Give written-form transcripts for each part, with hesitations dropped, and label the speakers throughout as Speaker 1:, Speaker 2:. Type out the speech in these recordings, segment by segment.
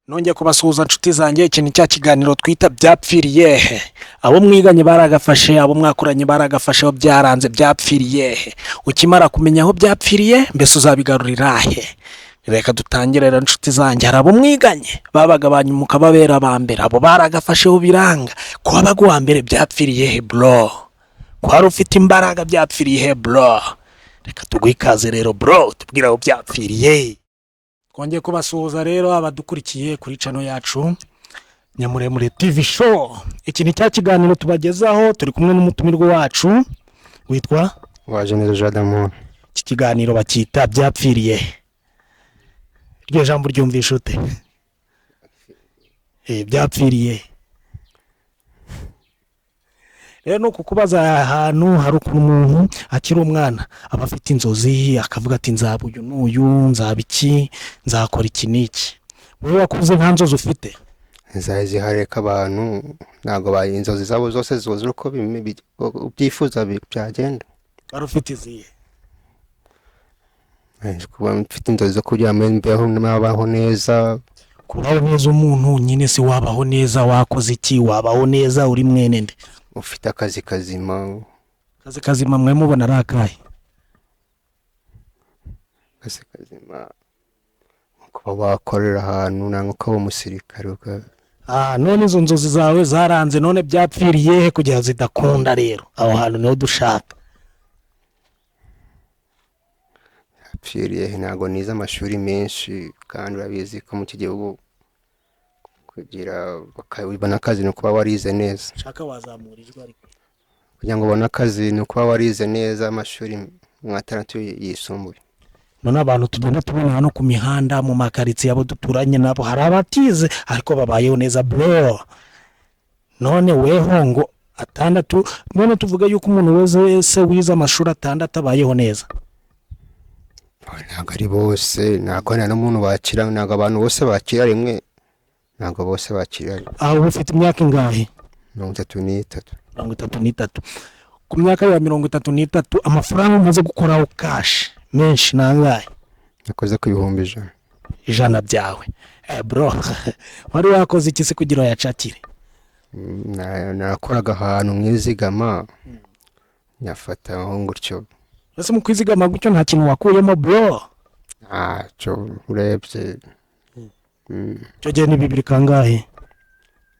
Speaker 1: Nongeye kubasuhuza nshuti zanjye, iki ni cya kiganiro twita byapfiriye he. Abo mwiganye baragafashe, abo mwakoranye baragafashe, aho byaranze byapfiriye he. Ukimara kumenya aho byapfiriye, mbese uzabigarurira he? Reka dutangire rero nshuti zanjye. Hari abo mwiganye babaga banyumuka babera aba mbere, abo baragafasheho biranga. Ko wabaga uwa mbere byapfiriye he bro? Ko wari ufite imbaraga byapfiriye he bro? Reka tuguhe ikaze rero bro, tubwire aho byapfiriye. Twongeye kubasuhuza rero abadukurikiye kuri channel yacu Nyamuremure TV show. Iki ni cya kiganiro tubagezaho, turi kumwe n'umutumirwa wacu witwa
Speaker 2: Wajeneza Jadamu.
Speaker 1: iki kiganiro bakita byapfiriye. Iryo jambo ryumvisha ute? Byapfiriye. Rero no kukubaza ahantu hari umuntu akiri umwana aba afite inzozi akavuga ati nzaba uyu n'uyu, nzaba iki, nzakora iki n'iki. Wowe wakuze nta nzozi ufite?
Speaker 2: Zihareka abantu ntago bayi inzozi zabo zose zuzura uko ubyifuza byagenda.
Speaker 1: Wari ufite izihe?
Speaker 2: Kuba mfite inzozi zo kugira mbeho n'abaho neza.
Speaker 1: Kubaho neza umuntu nyine si wabaho neza, wakoze iki, wabaho neza uri mwene nde?
Speaker 2: Ufite akazi kazima.
Speaker 1: Kazi kazima mwe mubona ari akahe?
Speaker 2: Akazi kazima kuba wakorera ahantu nangwa ukaba umusirikare.
Speaker 1: None izo nzozi zawe zaranze, none byapfiriye he kugira zidakunda rero? Aho hantu niho dushaka.
Speaker 2: Yapfiriye ntago nize amashuri menshi kandi urabizi ko mu gihugu kugira bakabibona akazi no kuba warize neza.
Speaker 1: Shaka wazamurijwe ariko.
Speaker 2: Kugira ngo ubone akazi no kuba warize neza amashuri mwatandatu yisumbuye.
Speaker 1: None abantu tugenda tubona hano ku mihanda mu makaritsiye abo duturanye nabo hari abatize ariko babayeho neza bro. None weho ngo atandatu, none tuvuga yuko umuntu wese wize amashuri atandatu abayeho neza?
Speaker 2: Ntago ari bose, ntago nta n'umuntu bakira, ntago abantu bose bakira rimwe, ntago bose bakira rimwe.
Speaker 1: Aho ufite imyaka ingahe?
Speaker 2: 33.
Speaker 1: 33. Ku myaka ya 33 amafaranga umaze gukoraho cash menshi nangahe?
Speaker 2: Nakoze ku 100.
Speaker 1: 100 byawe. Bro, wari wakoze iki se kugira yacakire?
Speaker 2: Nakoraga ahantu mwizigama nyafata aho ngutyo.
Speaker 1: Ese mu kwizigama gutyo nta kintu wakuyemo bro?
Speaker 2: Cyo urebye.
Speaker 1: Cyo gihe ni 2 kangahe?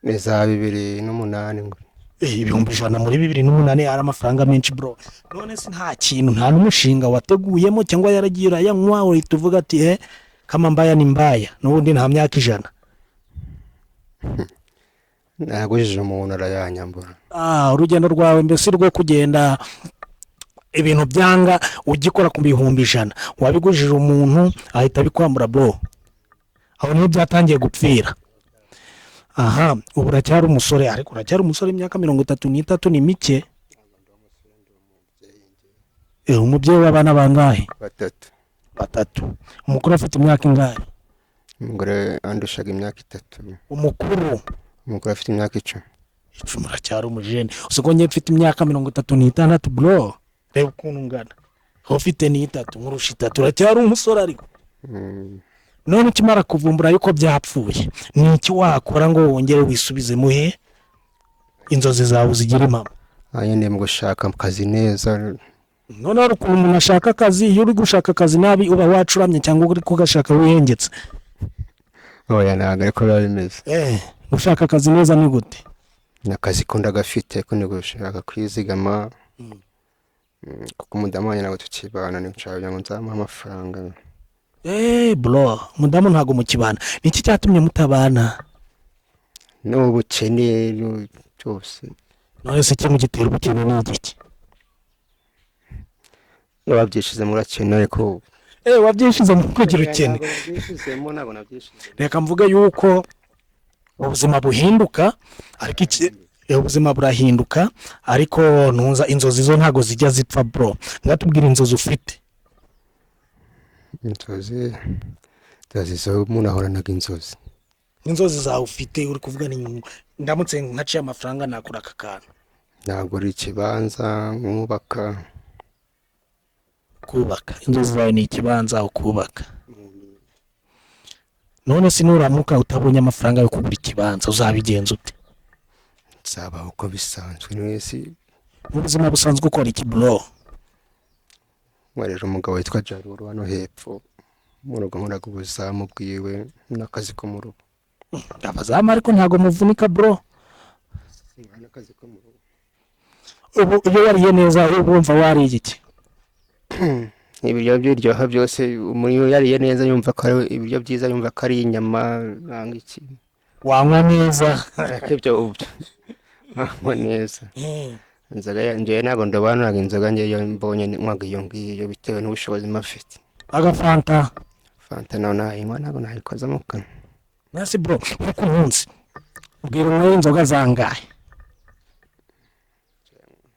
Speaker 2: Neza 2008 ngo.
Speaker 1: 100 muri 2008 ari amafaranga menshi bro. None se nta kintu, nta n'umushinga wateguyemo cyangwa yaragiye urayanywa uhita uvuga ati kama mbaya ni mbaya n'ubundi nta myaka 100?
Speaker 2: Nagujije umuntu arayanyambura.
Speaker 1: Urugendo rwawe mbese rwo kugenda ibintu byanga ugikora ku 100,000 wabigujije umuntu ahita bikwambura bro. Aho niho byatangiye gupfira. Ubu uracyari umusore, ariko uracyari umusore, imyaka 33 ni mike. Umubyeyi w'abana bangahe?
Speaker 2: 3.
Speaker 1: Umukuru afite imyaka ingahe?
Speaker 2: Umugore andushaga imyaka 3.
Speaker 1: Umukuru
Speaker 2: afite imyaka 10.
Speaker 1: Uracyari umujene. Usigonye mfite imyaka 36 bro. Reba ukuntu ngana. Ufite ni 3 nkurusha 3, uracyari umusore ariko. None ukimara kuvumbura yuko byapfuye, ni iki wakora ngo wongere wisubize muhe inzozi zawe zigira impamo?
Speaker 2: Nyine mu gushaka akazi neza.
Speaker 1: None ari ukuntu umuntu ashaka akazi, iyo uri gushaka akazi nabi uba wacuramye cyangwa uri kugashaka wihengetse?
Speaker 2: Oya ntago ariko biba bimeze.
Speaker 1: Gushaka akazi neza ni gute?
Speaker 2: N'akazi ko ndagafite ko ni gushaka kwizigama. Kuko umudamu wanjye ntabwo tukibana, ni nshaka ngo nzamuhe amafaranga.
Speaker 1: Bro, umudamu ntago mukibana. Niki cyatumye mutabana?
Speaker 2: N'ubukene cyose.
Speaker 1: None se cyo mugitera ubukene ni iki?
Speaker 2: Wabyishize murakene ariko
Speaker 1: wabyishize mu kugira ukene. Reka mvuge yuko ubuzima buhinduka, ariko ubuzima burahinduka, ariko ntuza inzozi zo ntago zijya zipfa bro. Ngatubwira inzozi ufite.
Speaker 2: Inzozi zo umuntu ahoranaga inzozi.
Speaker 1: Inzozi zawe ufite uri kuvuga ni ndamutse nkaciye amafaranga nakura aka kantu.
Speaker 2: Nagura ikibanza nkubaka.
Speaker 1: Kubaka inzozi zawe ni ikibanza ukubaka. none se nuramuka utabonye amafaranga yo kugura ikibanza uzabigenza ute?
Speaker 2: nzabaho uko bisanzwe mwese.
Speaker 1: Mu buzima busanzwe ukora iki bro?
Speaker 2: Nkorera umugabo witwa Jaruru hano hepfo mu rugo, nkoraga ubuzamu bwiwe n'akazi ko mu rugo.
Speaker 1: Abazamu ariko ntago muvunika bro.
Speaker 2: N'akazi ko mu rugo.
Speaker 1: Ubu iyo wariye neza urumva wariye iki?
Speaker 2: Ibiryo biryoha byose, umuntu yariye neza yumva ko ari ibiryo byiza, yumva ko ari inyama nanga iki.
Speaker 1: Wanywa neza.
Speaker 2: Ibyo wanywa neza. Inzoga yanjye ntabwo ndobanuraga inzoga njye iyo mbonye nywaga iyo ngiyo bitewe n'ubushobozi mafite.
Speaker 1: Agafanta.
Speaker 2: Fanta nayo nayinywa ntabwo nayikoza mu kanwa.
Speaker 1: Nasi bro, nkuko umunsi ubwira umwe inzoga zangahe?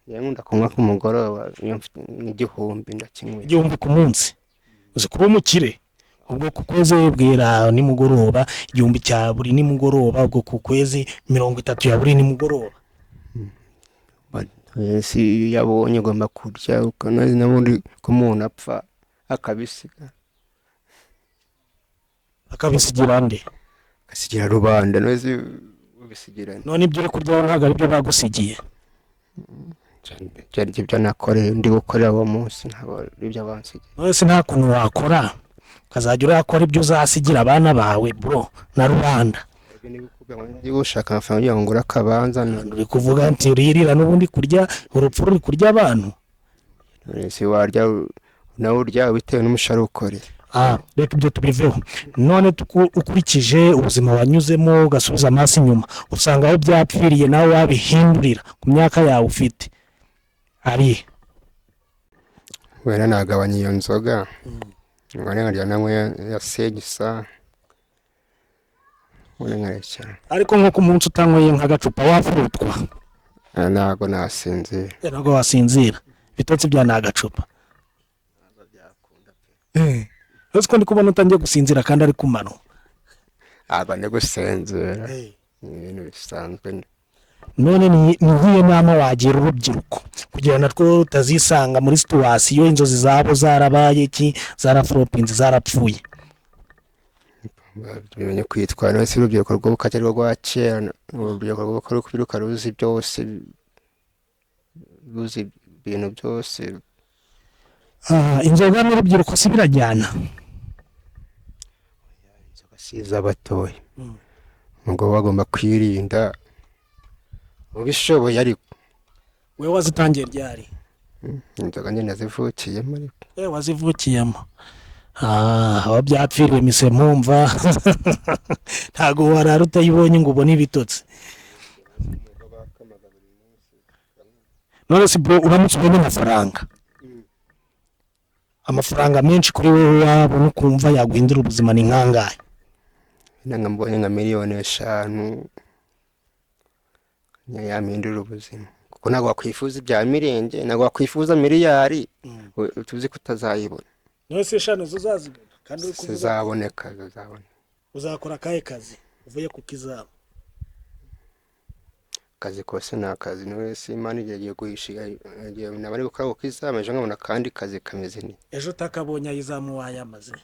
Speaker 2: Nkunda kunywa ku mugoroba n'igihumbi ndakinywa.
Speaker 1: Igihumbi ku munsi. Uzi kuba umukire? Ubwo ku kwezi bwira nimugoroba igihumbi cya buri nimugoroba, ubwo ku kwezi 30 ya buri nimugoroba.
Speaker 2: Si yabonye ugomba kurya ukanazi n'ubundi ko umuntu apfa akabisiga.
Speaker 1: Akabisigira nde?
Speaker 2: Akasigira rubanda nozi ubisigira.
Speaker 1: None ibyo uri kurya ntabwo ari byo bagusigiye.
Speaker 2: Cyari ibyo nakoreye ndi gukorera uwo munsi ntabwo ibyo abansigiye.
Speaker 1: None se nta kuntu wakora ukazajya urakora ibyo uzasigira abana bawe bro na rubanda?
Speaker 2: Ndi gushaka amafaranga yo ngura akabanza.
Speaker 1: Uri kuvuga nti uririra n'ubundi kurya urupfu ruri kurya abantu.
Speaker 2: Si warya nawe urya bitewe n'umushahara ukorera.
Speaker 1: Reka ibyo tubiveho. None ukurikije ubuzima wanyuzemo ugasubiza amaso inyuma, usanga aho byapfiriye nawe wabihindurira ku myaka yawe ufite ari
Speaker 2: wera nagabanya iyo nzoga. Ngone nkarya namwe ya segisa.
Speaker 1: Ariko nko ku munsi utanyweye nk'agacupa wafurutwa?
Speaker 2: Ntabwo nasinzira.
Speaker 1: Ntabwo wasinzira bitotsi bya n'agacupa. Ese ko ndi kubona utangiye gusinzira kandi ari kumano?
Speaker 2: Aba ndi gusinzira ibintu bisanzwe.
Speaker 1: None ni nkiye nama wagira urubyiruko kugira natwo utazisanga muri situation inzozi zabo zarabaye ki, zarafropinze, zarapfuye?
Speaker 2: Bimenye kwitwara no si urubyiruko rwo bukajya rwa kera, urubyiruko rwo ko rubiruka ruzi byose, ruzi ibintu byose.
Speaker 1: Inzoga n'urubyiruko si birajyana?
Speaker 2: Inzoga si iz'abatoya. Ngo bagomba kwirinda ubishoboye ariko.
Speaker 1: Wewe wazitangiye ryari?
Speaker 2: Inzoga njye nazivukiyemo ariko.
Speaker 1: Wazivukiyemo. Aho byapfiriye mise mpumva ntago warara utayibonye ngo ubone ibitotsi. None si bro uramutse ubonye amafaranga menshi kuri wowe wabona ukumva yaguhindura ubuzima ni nkangahe?
Speaker 2: Nanga mbonye nka miliyoni 5 yamindura ubuzima, kuko ntago wakwifuza ibya mirenge, ntago wakwifuza miliyari tuzi kutazayibona.
Speaker 1: None se 5 zuzazibona kandi uri kuvuga
Speaker 2: zizaboneka.
Speaker 1: Uzakora kahe kazi uvuye ku kizabo?
Speaker 2: Kazi kose na kazi no se Imana igiye guhishiga nabari gukora ku kizabo ejo nkabona kandi kazi kameze ni
Speaker 1: ejo takabonye ayizamu wayamaze.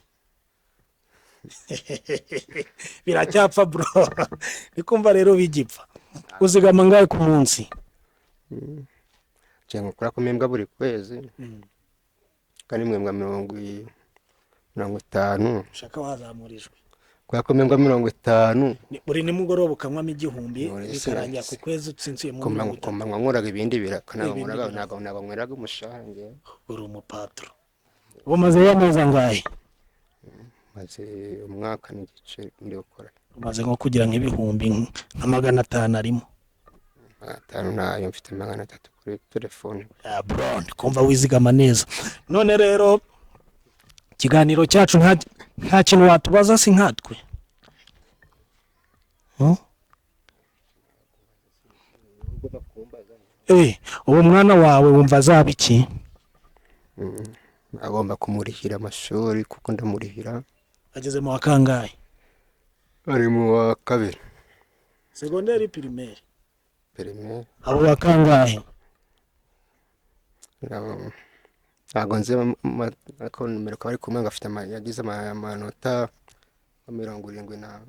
Speaker 1: Biracyapfa bro. Nikumva rero bigipfa. Uzigama ngahe ku munsi?
Speaker 2: Cyangwa kora kumembwa buri kwezi. Kandi mwembwa 50.
Speaker 1: Shaka wazamurijwe.
Speaker 2: Kwa kumembwa 50.
Speaker 1: Buri nimugoroba ukanywamo igihumbi bikarangira ku kwezi utsinziye mu
Speaker 2: Komba nkoraga ibindi biraka ntabwo nabonyweraga umushahara nge.
Speaker 1: Uri umupatro. Umaze yameza ngahe?
Speaker 2: Maze umwaka n'igice ndi gukora.
Speaker 1: Umaze nko kugira nk'ibihumbi nka 500 arimo.
Speaker 2: 5 nayo mfite 300 kuri telefone.
Speaker 1: Bro ndikumva wizigama neza. None rero kiganiro cyacu nta kintu watubaza si nkatwe? Uwo mwana wawe wumva azaba iki?
Speaker 2: Agomba kumurihira amashuri kuko ndamurihira.
Speaker 1: Ageze mu wakangahe?
Speaker 2: Ari mu wa kabiri.
Speaker 1: Secondaire primaire.
Speaker 2: Primaire.
Speaker 1: Abo wakangahe?
Speaker 2: Ntabwo nzi ko numero ko ari kumwe ngafite yagize amanota 75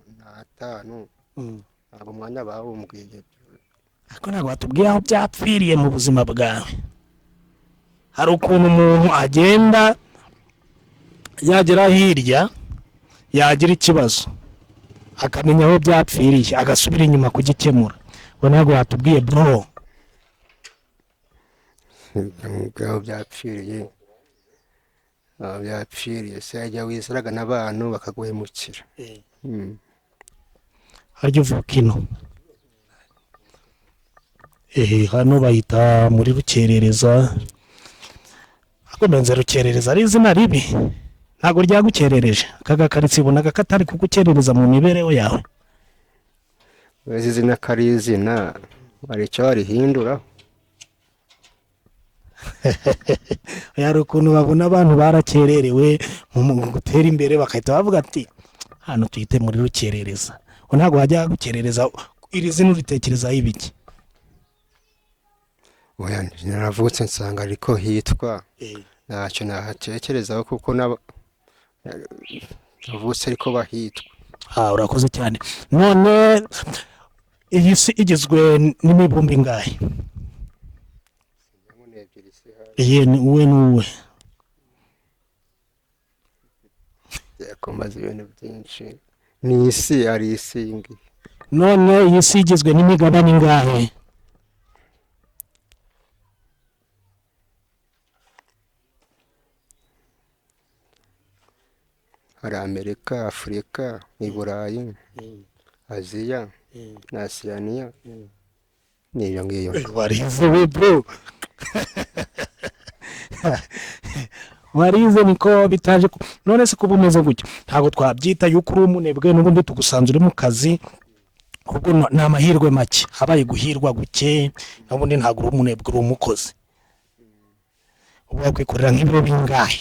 Speaker 2: ntabwo umwanya bawumbwiye.
Speaker 1: ariko ntabwo watubwiye aho byapfiriye mu buzima bwawe. Hari ukuntu umuntu agenda yagera hirya yagira ikibazo akamenya aho byapfiriye agasubira inyuma kugikemura. ngo ntabwo watubwiye bro.
Speaker 2: Aho byapfiriye se yajya wisaraga n'abantu bakaguhemukira.
Speaker 1: harya uvuka ino hano bahita muri Rukerereza. akomenze Rukerereza ari izina ribi, ntabwo ryagukerereje. aka gakaritsiye ubonaga katari kugukerereza mu mibereho yawe?
Speaker 2: wese izina kari izina hari icyo warihindura.
Speaker 1: hari ukuntu babona abantu barakererewe mu gutera imbere bagahita bavuga ati hano tuyite muri Rukerereza. ngo ntabwo wajya gukerereza iri zina uritekerezaho ibiki?
Speaker 2: oya naravutse nsanga ariko hitwa ntacyo nahatekerezaho kuko navutse ariko bahitwa.
Speaker 1: urakoze cyane. none iyi si igizwe n'imibumbe ingahe? iyi ni uwe n'uwe.
Speaker 2: yakomaze ibintu byinshi. ni isi, ari isi ngi.
Speaker 1: none iyi si igizwe n'imigabane ingahe?
Speaker 2: hari Amerika, Afurika, i Burayi, Aziya na Asiyaniya. niyo ngiyo.
Speaker 1: warize we bro. warize niko bitaje none se kuba umeze gutya ntabwo twabyita yuko uri umunebwe, n'ubundi tugusanze uri mu kazi. ahubwo ni amahirwe make habaye guhirwa guke, n'ubundi ntabwo uri umunebwe uri umukozi. ubu wakwikorera nk'ibiro bingahe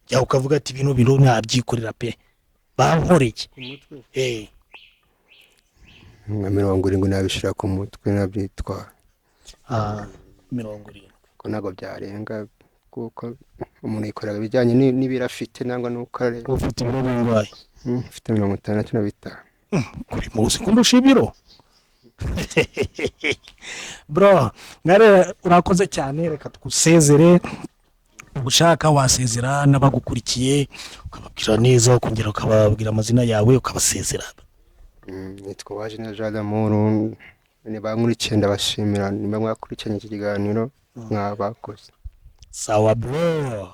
Speaker 1: jya ukavuga ati bino biro nabyikorera pe bankoreye?
Speaker 2: nka 70 nabishira ku mutwe nabyitwara.
Speaker 1: 70
Speaker 2: ko ntabwo byarenga kuko umuntu yikorera ibijyanye n'ibirafite nangwa nuko areba.
Speaker 1: ufite ibiro bingahe?
Speaker 2: mfite 65.
Speaker 1: kuri muzi kundusha ibiro. bro ngare urakoze cyane, reka tugusezere. ugushaka wasezera n'abagukurikiye ukababwira neza, ukongera ukababwira amazina yawe ukabasezera.
Speaker 2: nitwa Uwajene Jean d'Amour. ni bankurikiye ndabashimira, nimba mwakurikiranye iki kiganiro mwabakoze.
Speaker 1: sawa bro.